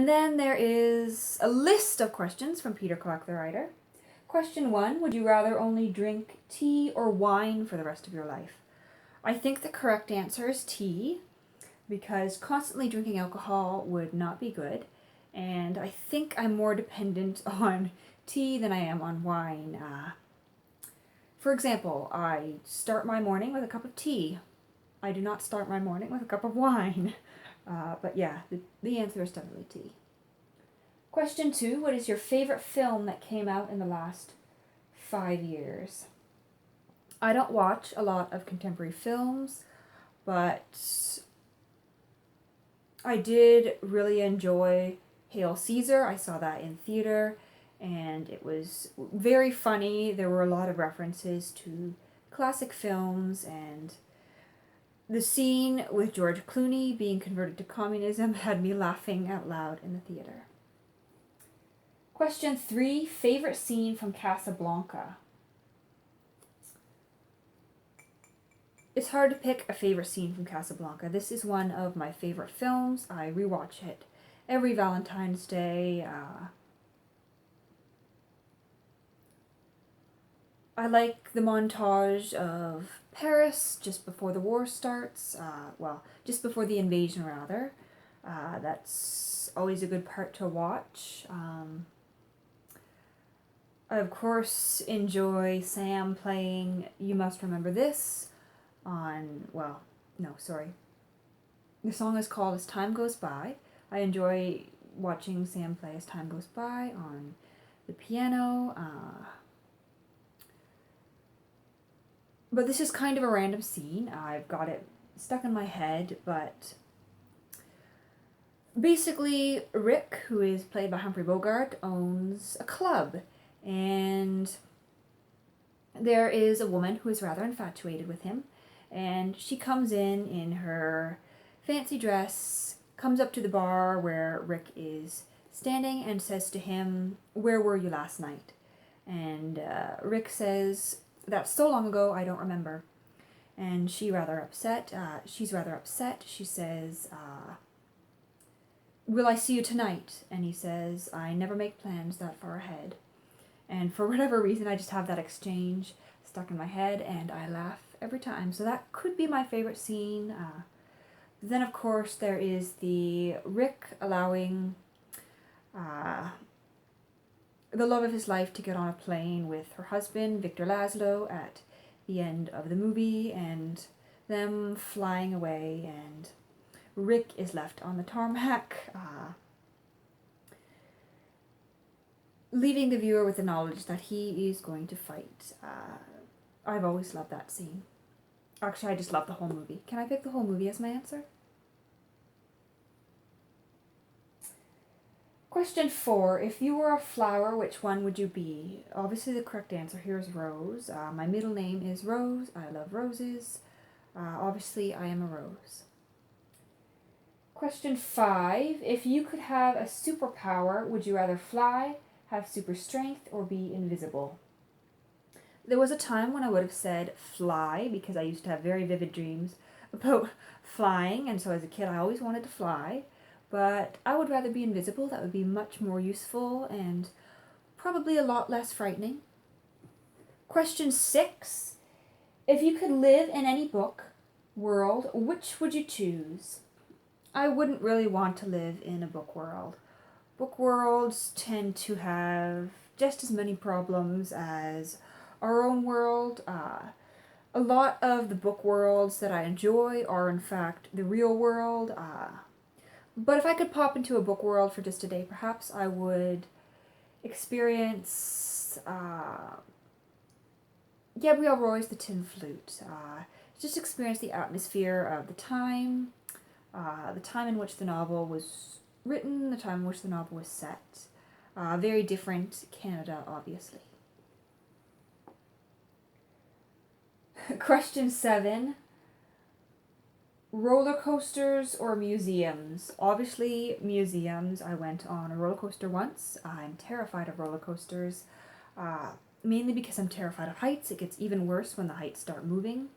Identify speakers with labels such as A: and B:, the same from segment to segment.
A: And then there is a list of questions from Peter Clark, the writer. Question 1, would you rather only drink tea or wine for the rest of your life? I think the correct answer is tea, because constantly drinking alcohol would not be good, and I think I'm more dependent on tea than I am on wine. For example, I start my morning with a cup of tea. I do not start my morning with a cup of wine. But yeah, the answer is definitely tea. Question 2, what is your favorite film that came out in the last 5 years? I don't watch a lot of contemporary films, but I did really enjoy Hail Caesar. I saw that in theater, and it was very funny. There were a lot of references to classic films, and the scene with George Clooney being converted to communism had me laughing out loud in the theater. Question 3, favorite scene from Casablanca? It's hard to pick a favorite scene from Casablanca. This is one of my favorite films. I rewatch it every Valentine's Day. I like the montage of Paris just before the war starts. Just before the invasion, rather. That's always a good part to watch. I, of course, enjoy Sam playing You Must Remember This on, the song is called As Time Goes By. I enjoy watching Sam play As Time Goes By on the piano. But this is kind of a random scene. I've got it stuck in my head, but basically Rick, who is played by Humphrey Bogart, owns a club, and there is a woman who is rather infatuated with him, and she comes in her fancy dress, comes up to the bar where Rick is standing and says to him, "Where were you last night?" And Rick says, "That's so long ago, I don't remember." And she's rather upset. She says, "Will I see you tonight?" And he says, "I never make plans that far ahead." And for whatever reason, I just have that exchange stuck in my head, and I laugh every time. So that could be my favorite scene. Then, of course, there is the Rick allowing the love of his life to get on a plane with her husband, Victor Laszlo, at the end of the movie, and them flying away, and Rick is left on the tarmac, leaving the viewer with the knowledge that he is going to fight. I've always loved that scene. Actually, I just love the whole movie. Can I pick the whole movie as my answer? Question 4. If you were a flower, which one would you be? Obviously, the correct answer here is Rose. My middle name is Rose. I love roses. Obviously, I am a rose. Question 5. If you could have a superpower, would you rather fly, have super strength, or be invisible? There was a time when I would have said fly, because I used to have very vivid dreams about flying, and so as a kid I always wanted to fly. But I would rather be invisible. That would be much more useful and probably a lot less frightening. Question 6. If you could live in any book world, which would you choose? I wouldn't really want to live in a book world. Book worlds tend to have just as many problems as our own world. A lot of the book worlds that I enjoy are in fact the real world. But if I could pop into a book world for just a day, perhaps I would experience Gabrielle Roy's The Tin Flute. Just experience the atmosphere of the time in which the novel was written, the time in which the novel was set. Very different Canada, obviously. Question 7. Roller coasters or museums? Obviously, museums. I went on a roller coaster once. I'm terrified of roller coasters, mainly because I'm terrified of heights. It gets even worse when the heights start moving.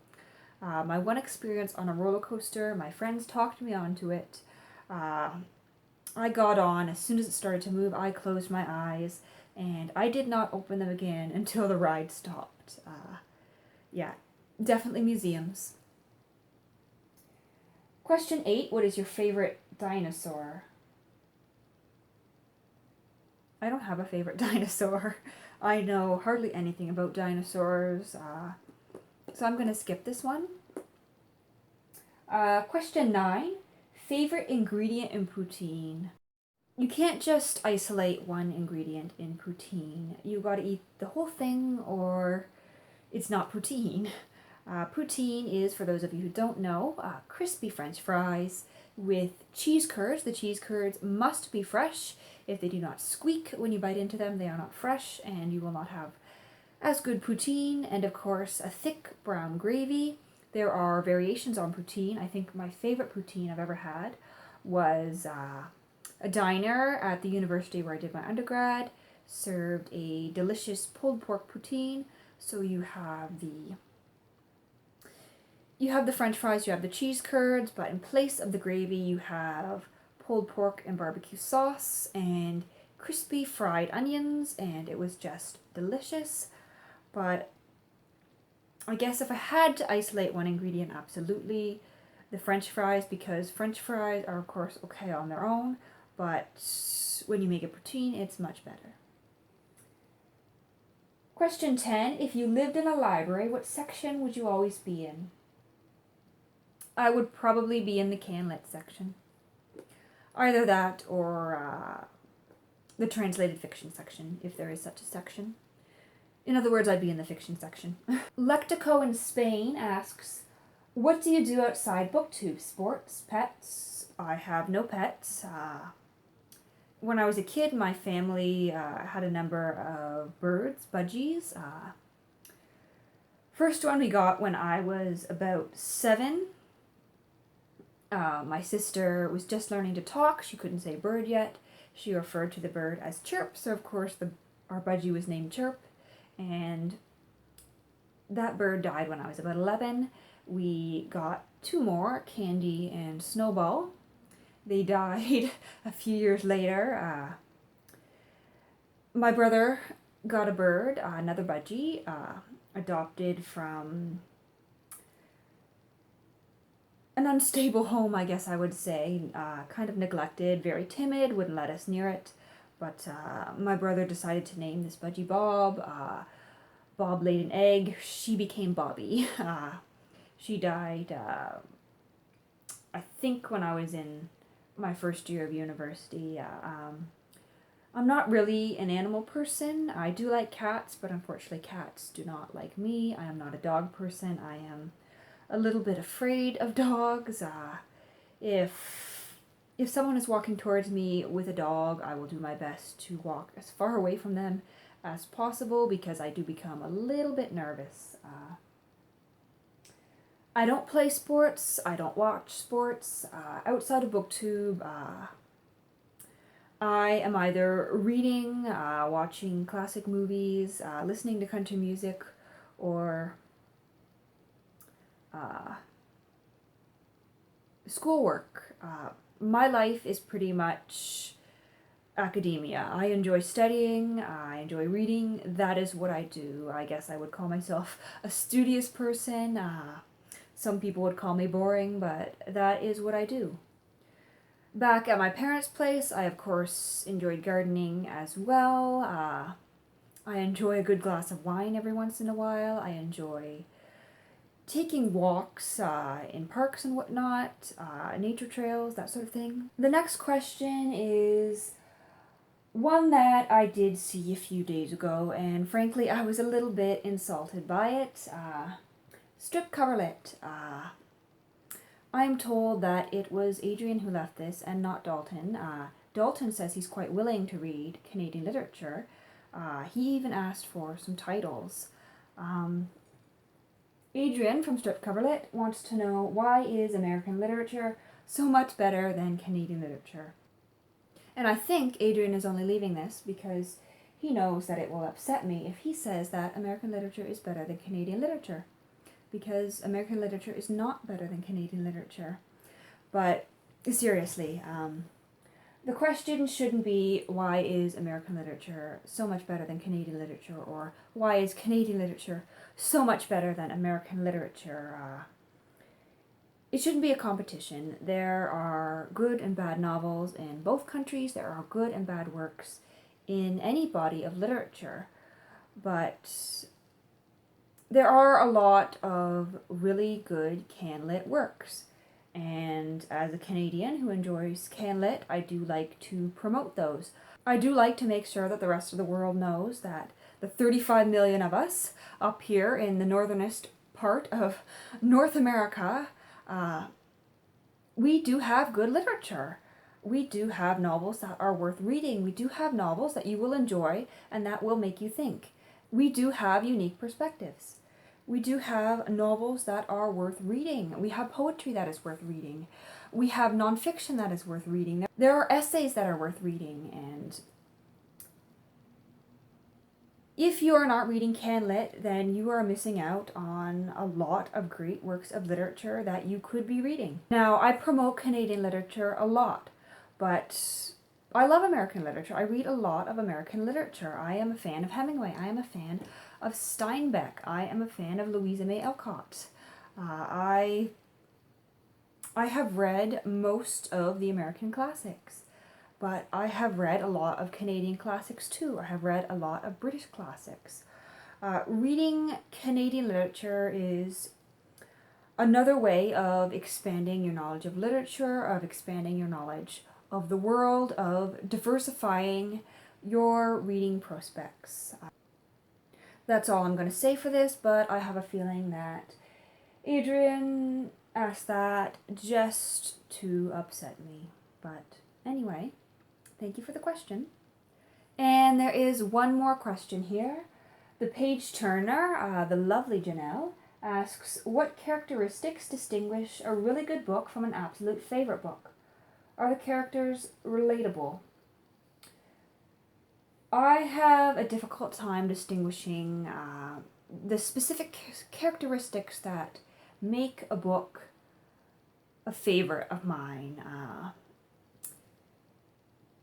A: My one experience on a roller coaster, my friends talked me onto it. I got on. As soon as it started to move, I closed my eyes, and I did not open them again until the ride stopped. Yeah, definitely museums. Question 8, what is your favorite dinosaur? I don't have a favorite dinosaur. I know hardly anything about dinosaurs, so I'm going to skip this one. Question 9, favorite ingredient in poutine? You can't just isolate one ingredient in poutine. You gotta eat the whole thing or it's not poutine. Poutine is, for those of you who don't know, crispy French fries with cheese curds. The cheese curds must be fresh. If they do not squeak when you bite into them, they are not fresh and you will not have as good poutine. And of course, a thick brown gravy. There are variations on poutine. I think my favorite poutine I've ever had was a diner at the university where I did my undergrad. Served a delicious pulled pork poutine. So you have the French fries, you have the cheese curds, but in place of the gravy you have pulled pork and barbecue sauce and crispy fried onions, and it was just delicious. But I guess if I had to isolate one ingredient, absolutely the French fries, because French fries are of course okay on their own, but when you make a poutine, it's much better. Question 10, if you lived in a library, what section would you always be in? I would probably be in the can-lit section. Either that or the translated fiction section, if there is such a section. In other words, I'd be in the fiction section. Lectico in Spain asks, what do you do outside booktube? Sports? Pets? I have no pets. When I was a kid, my family had a number of birds, budgies. First one we got when I was about 7. My sister was just learning to talk. She couldn't say bird yet. She referred to the bird as Chirp, so of course our budgie was named Chirp. And that bird died when I was about 11. We got 2 more, Candy and Snowball. They died a few years later. My brother got a bird, another budgie, adopted from an unstable home, I guess I would say. Kind of neglected, very timid, wouldn't let us near it. But my brother decided to name this budgie Bob. Bob laid an egg. She became Bobby. She died, I think, when I was in my first year of university. I'm not really an animal person. I do like cats, but unfortunately cats do not like me. I am not a dog person. I am a little bit afraid of dogs. If someone is walking towards me with a dog, I will do my best to walk as far away from them as possible because I do become a little bit nervous. I don't play sports. I don't watch sports. Outside of BookTube, I am either reading, watching classic movies, listening to country music, or schoolwork. My life is pretty much academia. I enjoy studying, I enjoy reading. That is what I do. I guess I would call myself a studious person. Some people would call me boring, but that is what I do. Back at my parents' place, I of course enjoyed gardening as well. I enjoy a good glass of wine every once in a while. I enjoy taking walks in parks and whatnot, nature trails, that sort of thing. The next question is one that I did see a few days ago, and frankly I was a little bit insulted by it. Strip coverlet. I'm told that it was Adrian who left this and not Dalton. Dalton says he's quite willing to read Canadian literature. He even asked for some titles. Adrian from Strip Coverlet wants to know, why is American literature so much better than Canadian literature? And I think Adrian is only leaving this because he knows that it will upset me if he says that American literature is better than Canadian literature. Because American literature is not better than Canadian literature. But seriously, The question shouldn't be, why is American literature so much better than Canadian literature, or why is Canadian literature so much better than American literature. It shouldn't be a competition. There are good and bad novels in both countries. There are good and bad works in any body of literature. But there are a lot of really good CanLit works. And as a Canadian who enjoys CanLit, I do like to promote those. I do like to make sure that the rest of the world knows that the 35 million of us up here in the northernest part of North America, we do have good literature. We do have novels that are worth reading. We do have novels that you will enjoy and that will make you think. We do have unique perspectives. We do have novels that are worth reading. We have poetry that is worth reading. We have nonfiction that is worth reading. There are essays that are worth reading. And if you are not reading CanLit, then you are missing out on a lot of great works of literature that you could be reading. Now, I promote Canadian literature a lot, but I love American literature. I read a lot of American literature. I am a fan of Hemingway. I am a fan of Steinbeck. I am a fan of Louisa May Alcott. I have read most of the American classics, but I have read a lot of Canadian classics too. I have read a lot of British classics. Reading Canadian literature is another way of expanding your knowledge of literature, of expanding your knowledge of the world, of diversifying your reading prospects. That's all I'm going to say for this, but I have a feeling that Adrian asked that just to upset me. But anyway, thank you for the question. And there is one more question here. The page turner, the lovely Janelle, asks, what characteristics distinguish a really good book from an absolute favorite book? Are the characters relatable? I have a difficult time distinguishing the specific characteristics that make a book a favorite of mine.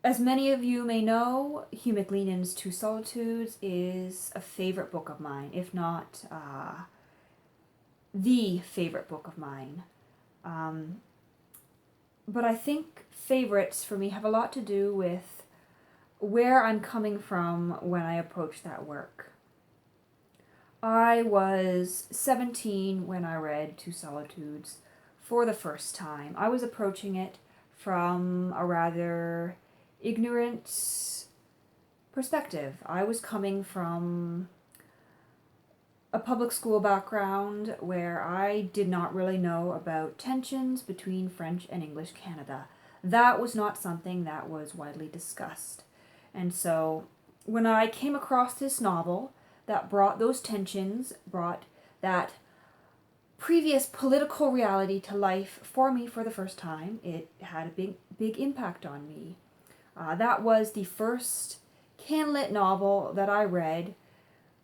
A: As many of you may know, Hugh MacLean's Two Solitudes is a favorite book of mine, if not the favorite book of mine. But I think favorites for me have a lot to do with where I'm coming from when I approach that work. I was 17 when I read Two Solitudes for the first time. I was approaching it from a rather ignorant perspective. I was coming from a public school background where I did not really know about tensions between French and English Canada. That was not something that was widely discussed. And so when I came across this novel that brought those tensions, brought that previous political reality to life for me for the first time, it had a big impact on me. That was the first CanLit novel that I read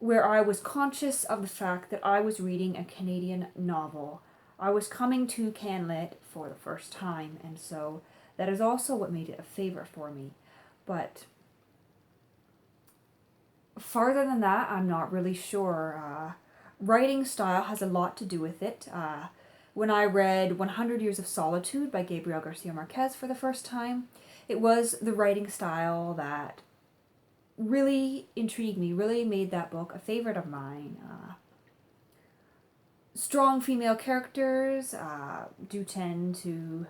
A: where I was conscious of the fact that I was reading a Canadian novel. I was coming to CanLit for the first time, and so that is also what made it a favorite for me. But farther than that, I'm not really sure. Writing style has a lot to do with it. When I read 100 Years of Solitude by Gabriel Garcia Marquez for the first time, it was the writing style that really intrigued me, really made that book a favorite of mine. Strong female characters do tend to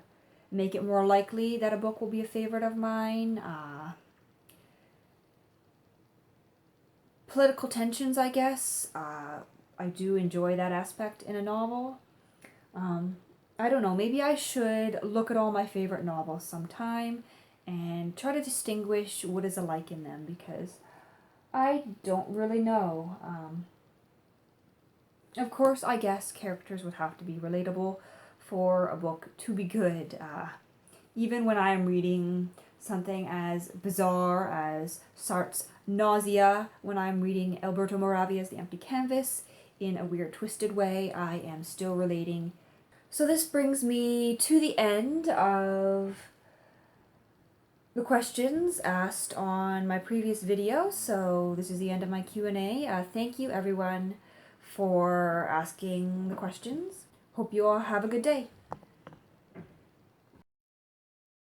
A: make it more likely that a book will be a favorite of mine. Political tensions, I guess. I do enjoy that aspect in a novel. I don't know, maybe I should look at all my favorite novels sometime and try to distinguish what is alike in them, because I don't really know. Of course, I guess characters would have to be relatable for a book to be good. Even when I am reading something as bizarre as Sartre's Nausea, when I'm reading Alberto Moravia's The Empty Canvas in a weird, twisted way, I am still relating. So this brings me to the end of the questions asked on my previous video, so this is the end of my Q&A. Thank you everyone for asking the questions. Hope you all have a good day.